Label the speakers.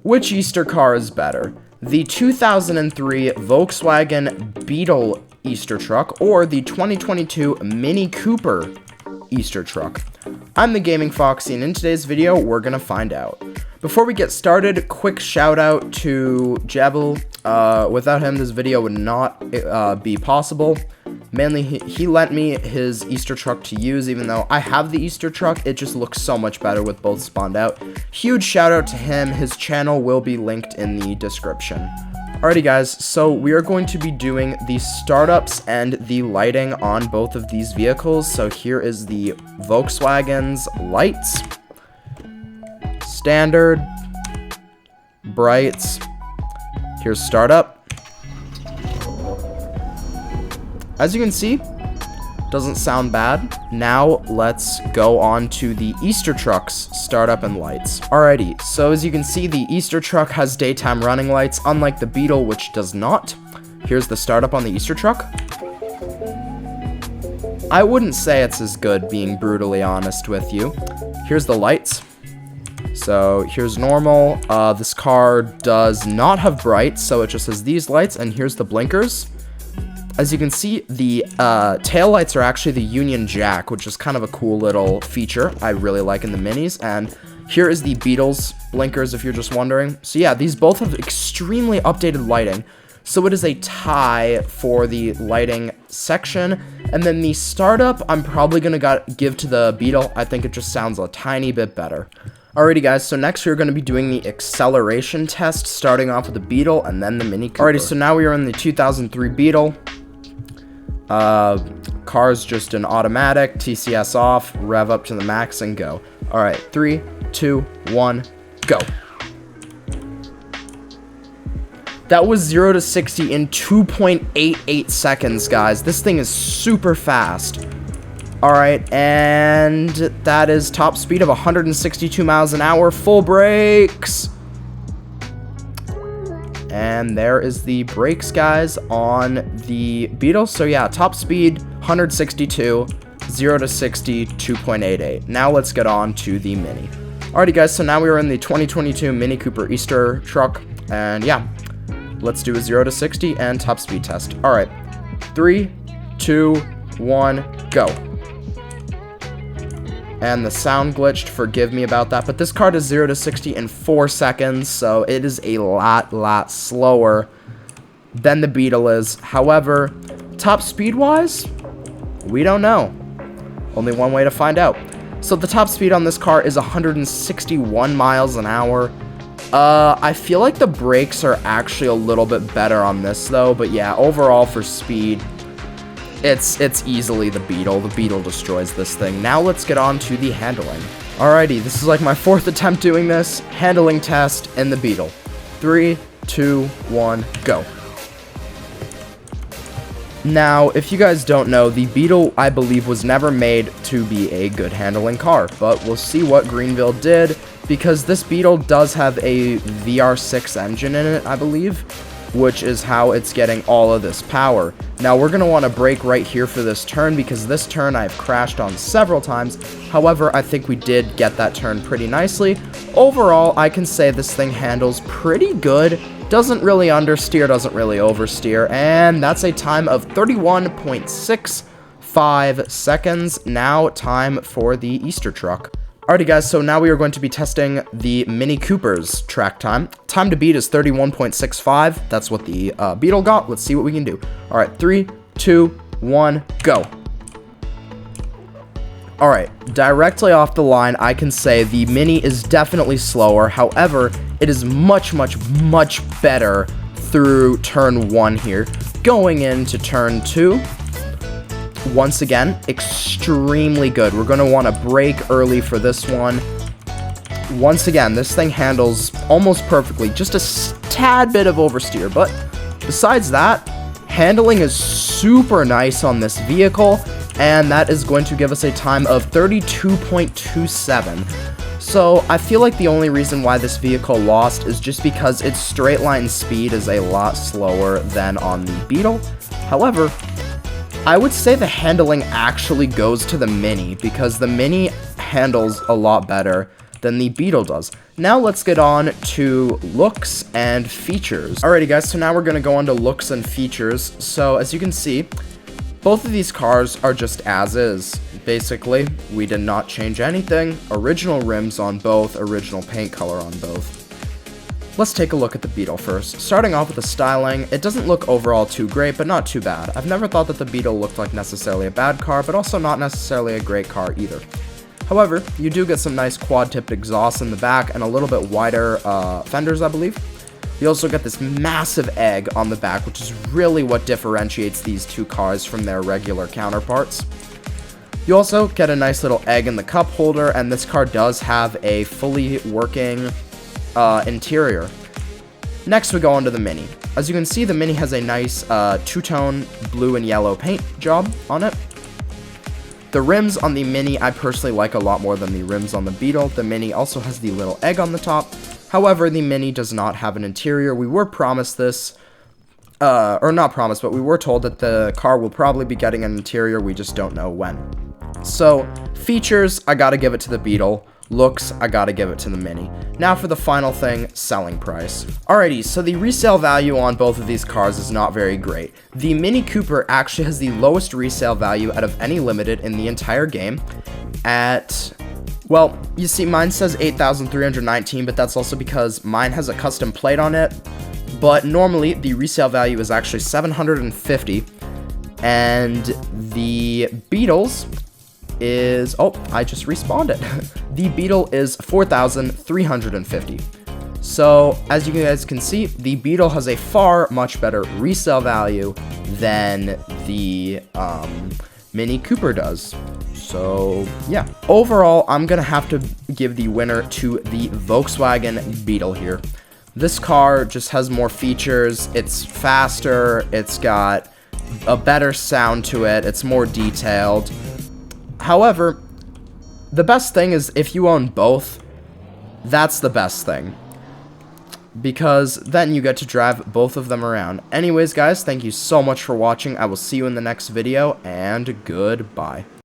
Speaker 1: Which Easter car is better? The 2003 Volkswagen Beetle Easter truck or the 2022 Mini Cooper Easter truck? I'm the Gaming Foxy, and in today's video, we're gonna find out. Before we get started, quick shout out to Jebel. Without him, this video would not be possible. Mainly, he lent me his Easter truck to use, even though I have the Easter truck. It just looks so much better with both spawned out. Huge shout out to him. His channel will be linked in the description. Alrighty guys, so we are going to be doing the startups and the lighting on both of these vehicles. So here is the Volkswagen's lights. Standard. Brights. Here's startup. As you can see, doesn't sound bad. Now let's go on to the Easter truck's startup and lights. Alrighty, so as you can see, the Easter truck has daytime running lights, unlike the Beetle, which does not. Here's the startup on the Easter truck. I wouldn't say it's as good, being brutally honest with you. Here's the lights. So here's normal. This car does not have brights, so it just has these lights, and here's the blinkers. As you can see, the tail lights are actually the Union Jack, which is kind of a cool little feature I really like in the minis. And here is the Beetle's blinkers, if you're just wondering. So yeah, these both have extremely updated lighting. So it is a tie for the lighting section. And then the startup, I'm probably going to give to the Beetle. I think it just sounds a tiny bit better. Alrighty guys, so next we're going to be doing the acceleration test, starting off with the Beetle and then the Mini Cooper. Alrighty, so now we are in the 2003 Beetle. Car's just an automatic, TCS off, rev up to the max and go. Alright, 3, 2, 1, go. That was 0 to 60 in 2.88 seconds, guys. This thing is super fast. Alright, and that is top speed of 162 miles an hour, full brakes. And there is the brakes, guys, on the Beetle. So yeah, top speed 162, 0 to 60, 2.88. Now let's get on to the Mini. Alrighty guys, so now we are in the 2022 Mini Cooper Easter truck. And yeah, let's do a 0 to 60 and top speed test. Alright, 3, 2, 1, go. And the sound glitched, forgive me about that, but this car does 0 to 60 in 4 seconds, so it is a lot slower than the Beetle is. However, top speed-wise, we don't know. Only one way to find out. So the top speed on this car is 161 miles an hour. I feel like the brakes are actually a little bit better on this, though, but yeah, overall for speed, it's easily the Beetle. The Beetle destroys this thing. Now let's get on to the handling. Alrighty, this is like my 4th attempt doing this. Handling test in the Beetle. 3, 2, 1, go. Now, if you guys don't know, the Beetle, I believe, was never made to be a good handling car. But we'll see what Greenville did, because this Beetle does have a VR6 engine in it, I believe, which is how it's getting all of this power. Now we're going to want to brake right here for this turn, because this turn I've crashed on several times. However, I think we did get that turn pretty nicely. Overall, I can say this thing handles pretty good. Doesn't really understeer, doesn't really oversteer, and that's a time of 31.65 seconds. Now time for the Easter truck. Alrighty guys, so now we are going to be testing the Mini Cooper's track time. Time to beat is 31.65. That's what the Beetle got. Let's see what we can do. Alright, 3, 2, 1, go. Alright, directly off the line, I can say the Mini is definitely slower. However, it is much better through turn 1 here. Going into turn 2, once again, extremely good. We're going to want to brake early for this one. Once again, this thing handles almost perfectly. Just a tad bit of oversteer, but besides that, handling is super nice on this vehicle, and that is going to give us a time of 32.27. So I feel like the only reason why this vehicle lost is just because its straight line speed is a lot slower than on the Beetle. However, I would say the handling actually goes to the Mini, because the Mini handles a lot better. than the Beetle does. Now let's get on to looks and features. Alrighty guys, so now we're going to go on to looks and features. So as you can see, both of these cars are just as is. Basically, we did not change anything. Original rims on both, original paint color on both. Let's take a look at the Beetle first. Starting off with the styling, it doesn't look overall too great, but not too bad. I've never thought that the Beetle looked like necessarily a bad car, but also not necessarily a great car either. However, you do get some nice quad-tipped exhausts in the back and a little bit wider fenders, I believe. You also get this massive egg on the back, which is really what differentiates these two cars from their regular counterparts. You also get a nice little egg in the cup holder, and this car does have a fully working interior. Next, we go on to the Mini. As you can see, the Mini has a nice two-tone blue and yellow paint job on it. The rims on the Mini I personally like a lot more than the rims on the Beetle. The Mini also has the little egg on the top. However, the Mini does not have an interior. We were promised this, or not promised, but we were told that the car will probably be getting an interior. We just don't know when. So, features, I gotta give it to the Beetle. Looks, I gotta give it to the Mini. Now for the final thing, selling price. Alrighty, so the resale value on both of these cars is not very great. The Mini Cooper actually has the lowest resale value out of any limited in the entire game at, well, you see mine says 8,319, but that's also because mine has a custom plate on it. But normally the resale value is actually 750, and the Beetle's is, oh, I just respawned it. The Beetle is 4,350. So, as you guys can see, the Beetle has a far much better resale value than the Mini Cooper does. So, yeah. Overall, I'm gonna have to give the winner to the Volkswagen Beetle here. This car just has more features, it's faster, it's got a better sound to it, it's more detailed. However, the best thing is if you own both, that's the best thing. Because then you get to drive both of them around. Anyways, guys, thank you so much for watching. I will see you in the next video, and goodbye.